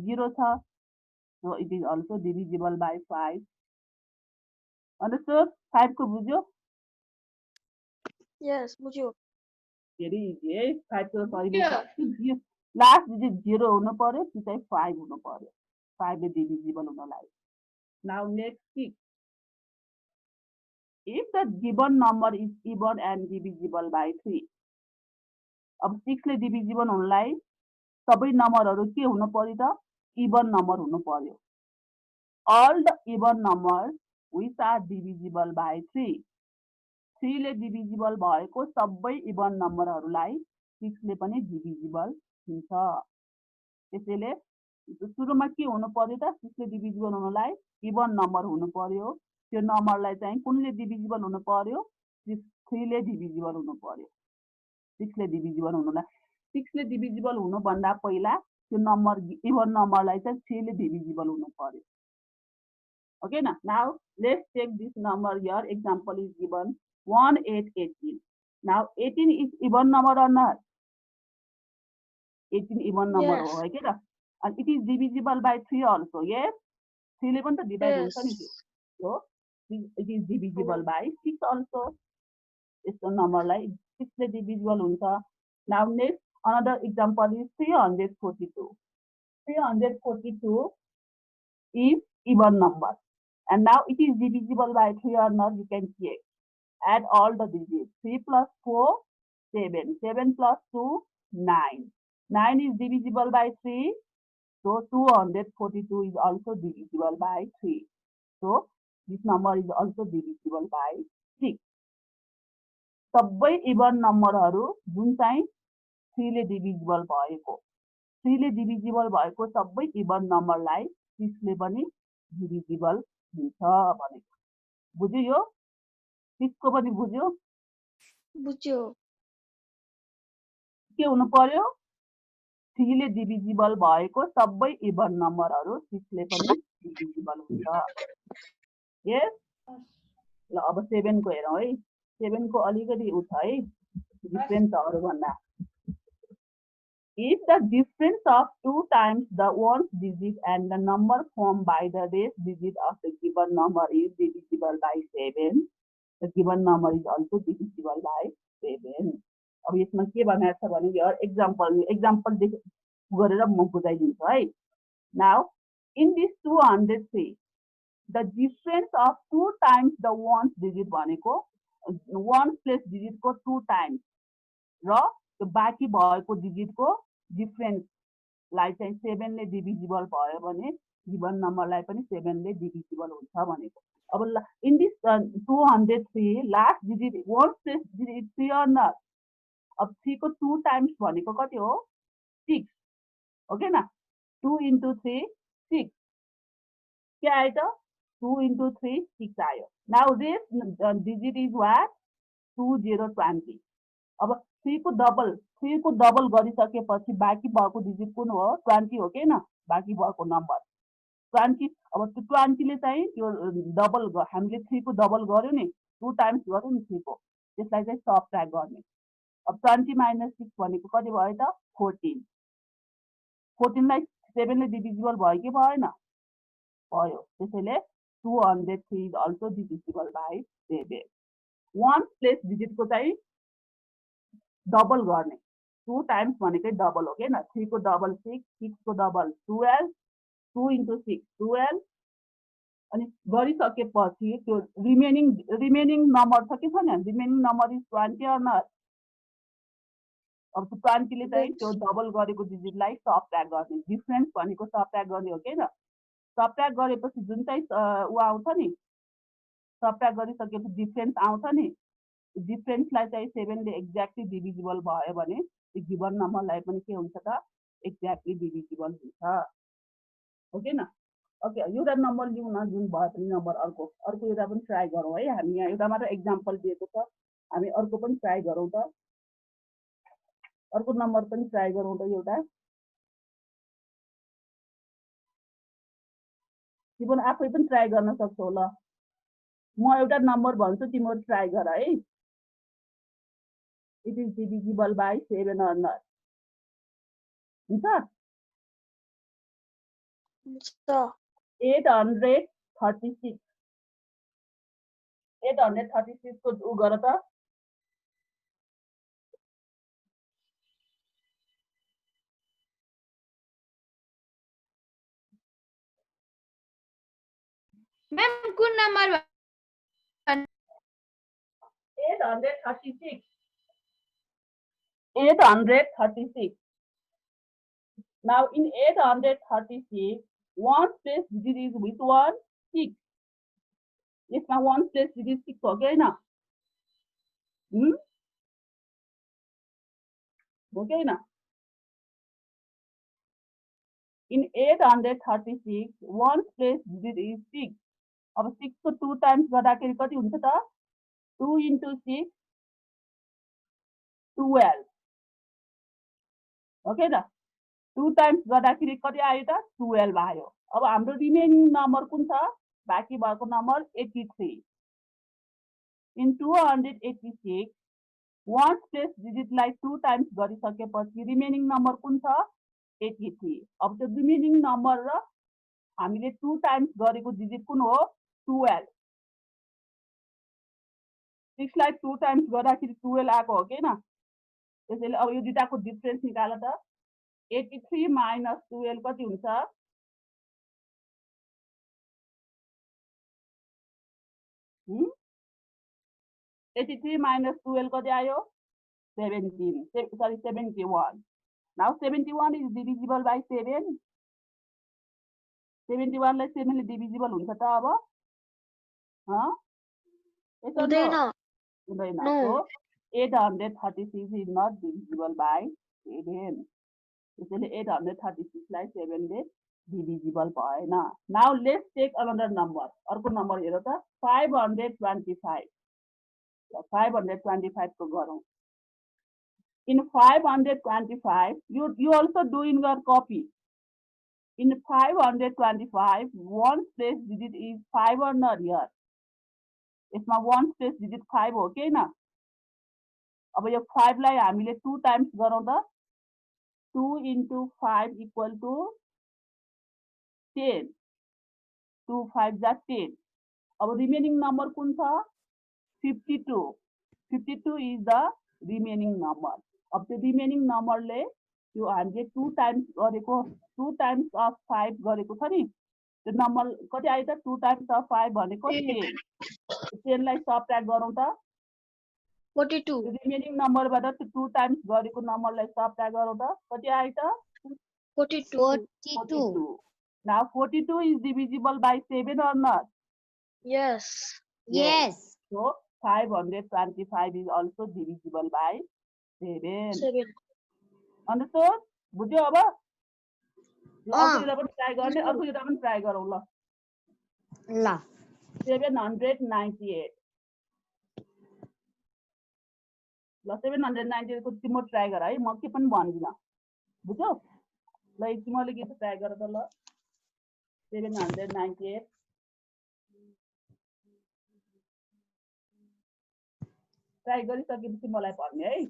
0 छ। So it is also divisible by 5. Understood? 5 को बुझ्यो? Yes, बुझ्यो। Very easy है। 5 को सजिलो छ। लास्ट डिजिट 0 हुनु पर्यो कि चाहिँ 5 हुनु पर्यो। 5 ले divisible हुनलाई। Now next 6. If the given number is even and divisible by 3. अब 6 ले divisible हुनलाई सबै नम्बरहरू के हुनु पर्यो त? इभन नम्बर हुनु पर्यो। All the even numbers which are divisible by 3. 3 ले divisible भएको सबै इभन नम्बरहरूलाई 6 ले पनि divisible हुन्छ। त्यसैले सुरुमा के हुनु पर्यो त 6 ले divisible हुनलाई इभन नम्बर हुनु पर्यो। त्यो नम्बरलाई चाहिँ कुनले divisible हुनु पर्यो 3 ले divisible हुनु पर्यो। 6 ले divisible हुनलाई 6 ले divisible हुनु भन्दा पहिला त्यो नम्बर इभन नम्बरलाई चाहिँ 3 ले divisible हुनु पर्यो। Okay, now let's take this number here. Example is given 1, 8, 18. Now 18 is even number or not? 18 even number. Yes. Okay, and it is divisible by 3 also. Yes, 3 11 to divide. Yes. So it is divisible by 6 also. It's the number like 6 is divisible. Now next another example is 342. 342 is even number. And now it is divisible by 3 or not, you can check. Add all the digits. 3 plus 4, 7. 7 plus 2, 9. 9 is divisible by 3. So 242 is also divisible by 3. So this number is also divisible by 6. सबै इभन नम्बरहरू जुन चाहिँ 3 ले divisible भएको 3 ले divisible भएको सबै इभन नम्बरलाई 6 ले पनि divisible हुन्छ भनेको। बुझ्यो यो? 6 को पनि बुझ्यो? बुझ्यो। के हुनु पर्यो? 3 ले divisible भएको सबै इभन नम्बरहरू 6 ले पनि divisible हुन्छ। यस? ल अब 7 को हेरौँ है। 7 को अलिकति उठ है डिफरेन्सहरु भन्दा। If the difference of 2 times the ones digit and the number formed by the rest digit of the given number is divisible by 7, the given number is also divisible by 7. अब यसमा के भनेको छ भने यो example गरेर म बुझाइदिन्छु है। Now in this 203 the difference of 2 times the ones digit भनेको ones place digit को 2 times र त्यो बाँकी भएको डिजिट को डिफरेन्स लाई चाहिँ 7 ले डिभिजिबल भयो भने गिवन नम्बरलाई पनि 7 ले डिभिजिबल हुन्छ भनेको। अब in this 203 last digit ones place digit 3 or not? अब 3 को 2 टाइम्स भनेको कति हो? 6 ओके ना? 2 into 3 6 के आयो त? 2 into 3 6 आयो। Now this digit is what? 2020। अब 3 को डबल गरिसकेपछि बाँकी भएको डिजिट कुन हो? 20 हो के न? बाँकी भएको नम्बर 20। अब त्यो 20 ले चाहिँ त्यो डबल हामीले 3 को डबल गर्यो नि 2 टाइम्स गर्यो नि 3 को त्यसलाई चाहिँ सबट्र्याक्ट गर्ने। अब 20 - 6 भनेको कति भयो त? 14। 14 लाई 7 ले डिभिजिबल भयो कि भएन? भयो। त्यसैले 203 is also divisible by 7। One place digit को चाहिँ डबल गर्ने 2 टाइम्स भनेकै डबल हो के न? 3 को डबल 6, 6 को डबल 12, 2 into 6 12 अनि गरिसकेपछि त्यो रिमेनिङ नम्बर छ कि छैन? Remaining number is 20 or not? अब 20 ले चाहिँ त्यो डबल गरेको डिजिटलाई सबट्र्याक्ट गर्ने। डिफरेन्स भनेको सबट्र्याक्ट गर्ने हो के न? सबट्र्याक्ट गरेपछि जुन चाहिँ उ आउँछ नि सबट्र्याक्ट गरिसकेपछि डिफरेन्स आउँछ नि डिफरेन्सलाई चाहिँ 7 ले एक्ज्याक्टली डिभिजिबल भयो भने त्यो गिवन नम्बरलाई पनि के हुन्छ त? एक्ज्याक्टली डिभिजिबल हुन्छ। ओके न? ओके एउटा नम्बर लिउँ न जुन भयो पनि नम्बर अर्को एउटा पनि ट्राई गरौँ है। हामी यहाँ एउटा मात्र एक्जाम्पल दिएको छ, हामी अर्को पनि ट्राई गरौँ त। अर्को नम्बर पनि ट्राई गरौँ त एउटा। तिम्रो आफै पनि ट्राई गर्न सक्छौ। ल म एउटा नम्बर भन्छु तिम्रो ट्राई गर है। It is divisible by 7 or not? हुन्छ? 836 836 को उ गर त। मैम कुन number 836 Now in 836, ones place digit is which one? 6. यसमा ones place digit 6 हो कि हैन? हो कि हैन? In 836, ones place digit is 6. अब 6 को 2 times गर्दाखेरि कति हुन्छ त? 2 into 6, 12. ओके त? 2 times गर्दाखेरि कति आयो त? 12 आयो. अब हाम्रो रिमेनिङ नम्बर कुन छ? बाँकी भएको number 83. In 286, ones place digitलाई 2 times गरिसकेपछि रिमेनिङ नम्बर कुन छ? 83. अब त्यो रिमेनिङ नम्बर र हामीले 2 times गरेको डिजिट कुन हो? 12. 6 लाई 2 times गर्दाखेरि 12 आएको हो कि हैन? त्यसैले अब यो दुईटाको डिफरेन्स निकाल त. 83 minus 12 कति हुन्छ? 83 minus 12 कति आयो? 71. Now 71 is divisible by 7. 71 लाई 7 ले divisible हुन्छ त अब? हुँदैन. हुँदैन. No. So 836 is not divisible by 7. त्यसैले 836 लाई 7 ले divisible भएन. Now let's take another number. अर्को नम्बर हेरौ त. 525. 525 को गरौँ. In 525, you also do in your copy. In 525, ones place digit is 5 or not here? यसमा ones place digit 5 हो कि हैन? अब यो 5 लाई हामीले 2 times गरौँ त. 2 into 5 equal to 10. 2 5 जा 10. अब रिमेनिङ नम्बर कुन छ? 52. 52 is the remaining number. अब त्यो रिमेनिङ नम्बरले त्यो हामीले 2 times गरेको 2 times of 5 गरेको छ नि, त्यो नम्बर कति आयो त? 2 times of 5 भनेको 10. 10 लाई सबट्र्याक्ट गरौँ त. 42. रिमेनिङ नम्बरबाट त्यो 2 times गरेको नम्बरलाई सबट्र्याक्ट गरौँ त. कति आयो त? 42. Now 42 is divisible by 7 or not? Yes. Yes. So 525 is also divisible by 7. 7. Understood? बुझ्यो अब? यो अर्को एउटा पनि ट्राई गर्ने, अर्को एउटा पनि ट्राई गरौँ ल. ल. 798. ल 798 को तिम्रो ट्राई गर है, म के पनि भन्दिन. बुझ्यौ? ल तिमीले के ट्राई गर त ल. 798. ट्राई गरिसकेपछि मलाई भन्ने है.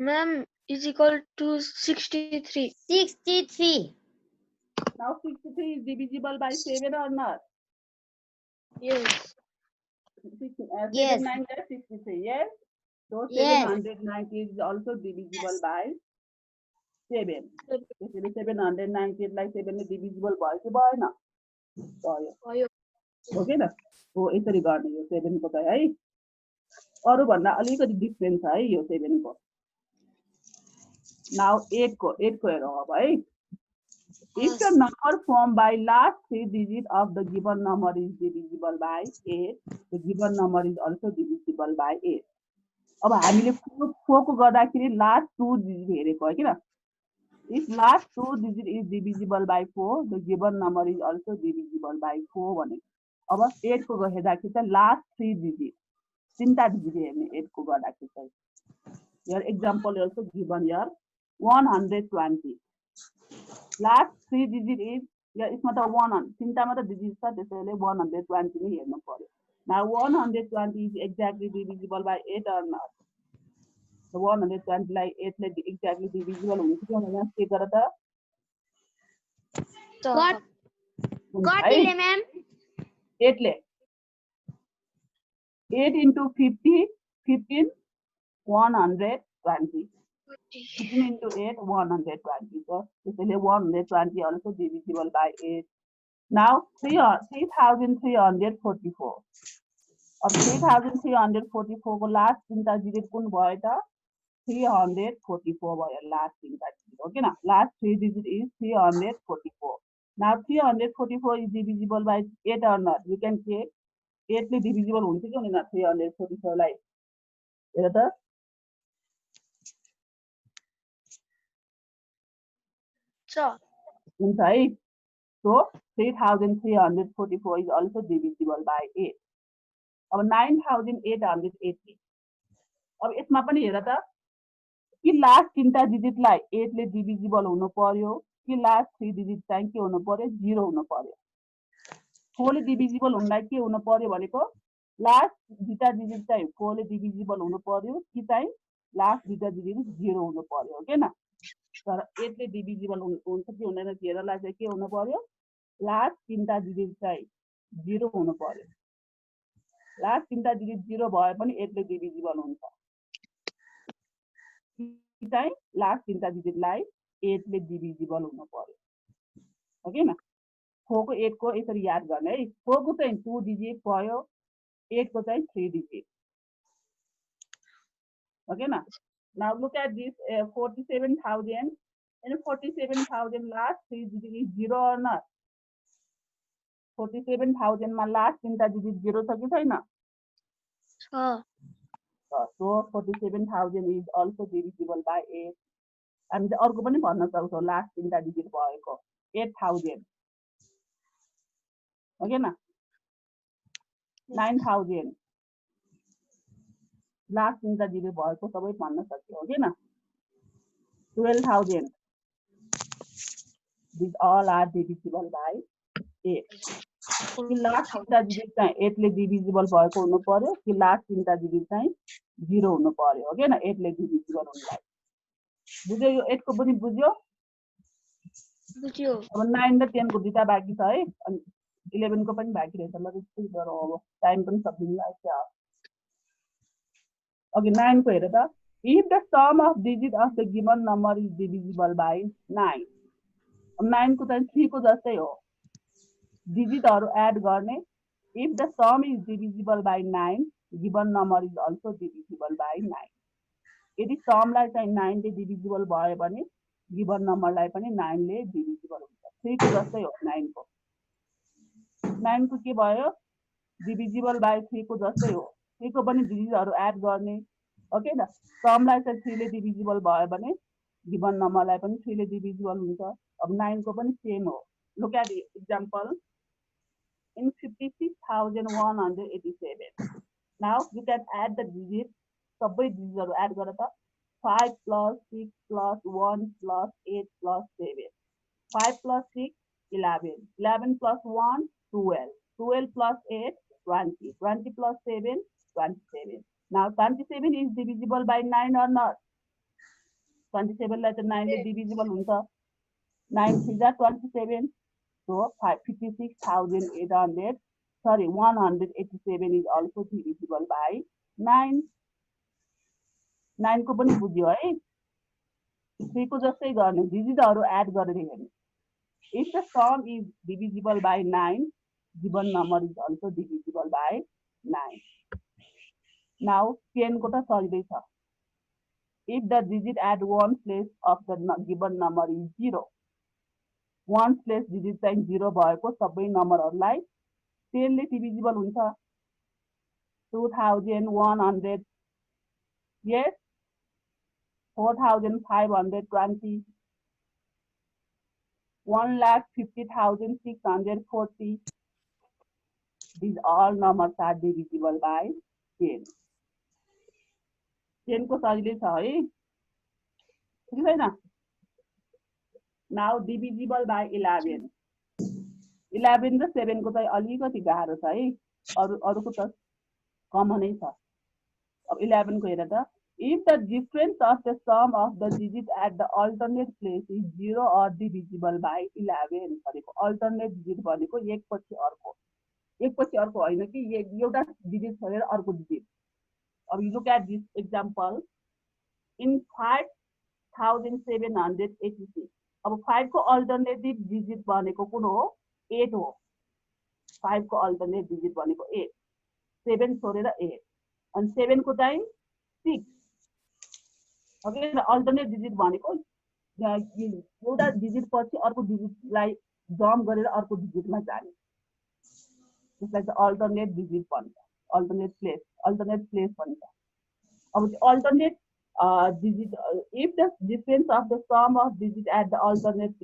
Ma'am is equal to 63. 63. Now 63 is divisible by 7 or not? Yes. 7 9 63. Yes. So Yes. 790 is also divisible by 7. 790 लाई 7 ले divisible भयो कि भएन? भयो. हो के त? हो यसरी गर्ने यो 7 को त है. अरु भन्दा अलिकति डिफरेन्स छ है यो 7 को. Now 8 को हेरौँ अब है. If the number formed by last 3 digits of the given number is divisible by 8, the given number is also divisible by 8. अब हामीले 4 को गर्दाखेरि last 2 digit हेरेको हो किन? If last 2 digit is divisible by 4, the given number is also divisible by 4 भने. अब 8 को हेर्दाखेरि चाहिँ last 3 digit, 3टा digit हेर्ने 8 को गर्दाखेरि चाहिँ. Your example also given here, 120. Last 3 digit is, यसमा त 100, 3टा मात्र digit छ, त्यसैले 120 नै हेर्नु पर्यो. Now 120 is exactly divisible by 8 or not? The 120 लाई 8 ले exactly divisible हुन्छ कि हुँदैन चेक गर त. कतिले म्याम? 8 ले 8 into 50, 15, 120. 15 into 8, 120. So त्यसैले 120 also divisible by 8. Now 3,344. अब 3,344 को लास्ट तीनटा डिजिट कुन भयो त 344 भयो लास्ट तीनटा डिजिट हो किन last 3 digit is 344. Now 344 is divisible by 8 or not? You can check 8 ले divisible हुन्छ कि हुँदैन 344 लाई हेर त हुन्छ है. So 3,344 is also divisible by 8. अब 9,880. अब यसमा पनि हेर त कि लास्ट तीनटा डिजिटलाई 8 ले डिभिजिबल हुनु पर्यो कि लास्ट 3 डिजिट चाहिँ के हुनु पर्यो 0 हुनु पर्यो. 4 ले डिभिजिबल हुनलाई के हुनु पर्यो भनेको लास्ट दुईटा डिजिट चाहिँ 4 ले डिभिजिबल हुनु पर्यो कि चाहिँ लास्ट दुईटा डिजिट 0 हुनु पर्यो हो किन तर 8 ले डिभिजिबल हुन्छ कि हुँदैन हेरलाई चाहिँ के हुनु पर्यो लास्ट तीनटा डिजिट चाहिँ 0 हुनु पर्यो. लास्ट तीनटा डिजिट 0 भए पनि 8 ले डिभिजिबल हुन्छ चाहिँ लास्ट तीनटा डिजिटलाई 8 ले डिभिजिबल हुनु पर्यो हो किन 4 को 8 को यसरी याद गर्ने है 4 को चाहिँ 2 डिजिट भयो 8 को चाहिँ 3 डिजिट हो किन. Now look at this 47,000 and 47,000 last 3 digit is 0 or not? 47,000 मा last तीनटा डिजिट 0 छ कि छैन? So 47,000 is also divisible by 8. हामी चाहिँ अर्को पनि भन्न सक्छौँ लास्ट तीनटा डिजिट भएको 8,000 हो किन 9,000 लास्ट तीनटा डिजिट भएको सबै भन्न सक्यो हो किन 12,000 these all are divisible by 8. कि लास्ट तीनटा डिजिट चाहिँ 8 ले डिभिजिबल भएको हुनु पर्यो कि लास्ट तीनटा डिजिट चाहिँ 0 हुनु पर्यो हो किन 8 ले डिभिजिबल हुनलाई बुझ्यो यो 8 को पनि बुझ्यो अब 9 र 10 को दुईटा बाँकी छ है अनि 11 को पनि बाँकी रहेछ ल त्यस्तै गरौँ अब टाइम पनि सकिन लाग्छ. Okay, 9 को हेर त if the sum of digit of the given number is divisible by 9. अब 9 को चाहिँ 3 को जस्तै हो डिजिटहरु एड गर्ने if the sum is divisible by 9 given number is also divisible by 9. यदि समलाई चाहिँ 9 ले डिभिजिबल भयो भने गिवन नम्बरलाई पनि 9 ले डिभिजिबल हुन्छ 3 को जस्तै हो 9 को 9 को के भयो डिभिजिबल बाइ 3 को जस्तै हो 3 को पनि डिजिटहरु एड गर्ने ओके न समलाई चाहिँ 3 ले डिभिजिबल भयो भने गिवन नम्बरलाई पनि 3 ले डिभिजिबल हुन्छ. अब 9 को पनि सेम हो. Look at example in 56,187. Now you can add the digits. सबै डिजिटहरु एड गर त 5 plus 6 plus 1 plus 8 plus 7. 5 plus 6 11. 11 plus 1 12. 12 plus 8 20. 20 plus 7 27. Now 27 is divisible by 9 or not? 27 लाई त 9 ले divisible हुन्छ. 9 3 are 27. So 187 is also divisible by 9. 9 को पनि बुझ्यो है 3 को जस्तै गर्ने डिजिटहरु एड गरेर हेर्नु if the sum is divisible by 9 given number is also divisible by 9. Now 10 को त सजिलै छ if the digit at one place of the given number is 0 one place digit चाहिँ 0 भएको सबै नम्बरहरुलाई 10 ले divisible हुन्छ 2100 yes 4,520 1,50,640. These all numbers are divisible by 10. 10 को सजिलै छ है ठीक छैन. Now divisible by 11. 11 र 7 को चाहिँ अलिकति गाह्रो छ है अरुको त कमनै छ. अब 11 को हेर त if the difference of the sum of the digit at the alternate place is 0 or divisible by 11 भनेको alternate digit भनेको एक पछि अर्को एकपछि अर्को होइन कि एउटा डिजिट छोडेर अर्को डिजिट। अब you look at this example in 5786। अब 5 को अल्टरनेटिभ डिजिट भनेको कुन हो? 8 हो। 5 को अल्टरनेट डिजिट भनेको 8, 7 छोडेर 8, अनि 7 को चाहिँ 6। ओके, अल्टरनेट डिजिट भनेको एउटा डिजिट पछि अर्को डिजिटलाई जम्प गरेर अर्को डिजिटमा जाने, त्यसलाई चाहिँ अल्टरनेट डिजिट भन्छ, अल्टरनेट प्लेस भन्छ। अब alternate digit, if the difference of the sum of digit at the alternate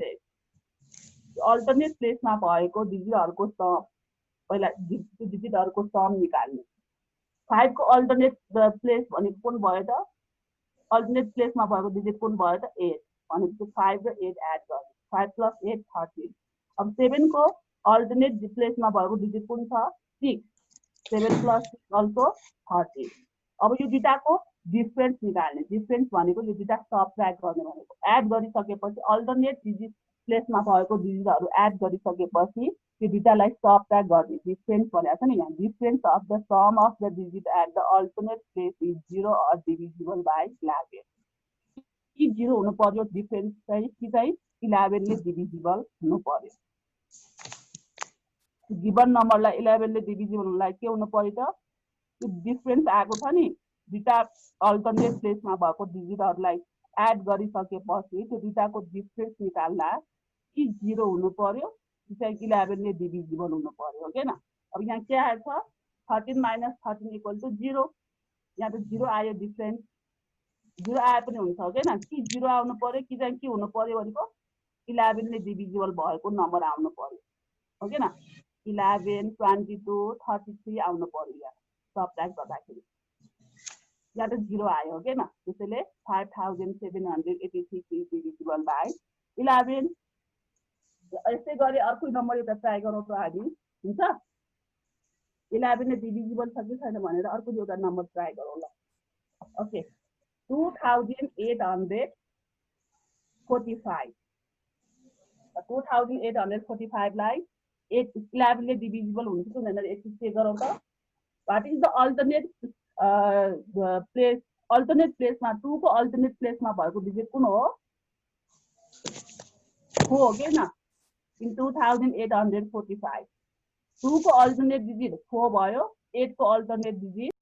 place मा भएको डिजिटहरुको सम, पहिला डिजिटहरुको सम निकाल्ने। 5 को अल्टरनेट प्लेस भनेको कुन भयो त? अल्टरनेट प्लेसमा भएको डिजिट कुन भयो त? 8 भनेपछि 5 र 8 एड गर्ने, 5 + 8 13। अब 7 को अल्टरनेट प्लेसमा भएको डिजिट कुन छ? 6, 7 + 6 also 13। अब यो दुईटाको डिफरेन्स निकाल्ने। डिफरेन्स भनेको यो दुईटा सबट्र्याक्ट गर्ने भनेको। एड गरिसकेपछि अल्टरनेट डिजिट प्लेसमा भएको डिजिटहरु एड गरिसकेपछि यो दुईटालाई सबट्र्याक्ट गर्ने। डिफरेन्स भनेको छ नि यहाँ, difference of the sum of the digit at the alternate place is 0 or divisible by 11। कि 0 हुनु पर्यो डिफरेन्स चाहिँ, कि चाहिँ 11 ले डिभिजिबल हुनु पर्यो। गिवन नम्बरलाई 11 ले डिभिजिबल हुनलाई के हुनु पर्यो त? त्यो डिफरेन्स आएको छ नि, दुईटा अल्टरनेट प्लेसमा भएको डिजिटहरुलाई एड गरिसकेपछि त्यो दुईटाको डिफरेन्स निकाल्दा कि 0 हुनु पर्यो कि चाहिँ 11 ले डिभिजिबल हुनु पर्यो, हो के न? अब यहाँ के आएछ? 13 - 13 = 0। यहाँ त 0 आयो, डिफरेन्स 0 आए पनि हुन्छ, हो के न? कि 0 आउनु पर्यो कि चाहिँ के हुनु पर्यो भनेको 11 ले डिभिजिबल भएको नम्बर आउनु पर्यो, हो के न? 11, 22, 33 आउनु पर्यो यहाँ सबट्र्याक्ट गर्दाखेरि। यहाँ त 0 आयो, हो के न? त्यसैले 5786 is divisible by 11। यसै गरी अर्को नम्बर एउटा ट्राई गरौँ त हामी, हुन्छ? 11 ले डिभिजिबल छ कि छैन भनेर अर्को एउटा नम्बर ट्राई गरौँ ल। ओके, 2845। 2845 लाई 11 ले डिभिजिबल हुन्छ कि हुँदैन एकचोटि चेक गरौँ त। What is the alternate place? Alternate प्लेसमा 2 को अल्टरनेट प्लेसमा भएको डिजिट कुन हो? 4, हो के न? इन 2845 2 को अल्टरनेट डिजिट 4 भयो, 8 को अल्टरनेट डिजिट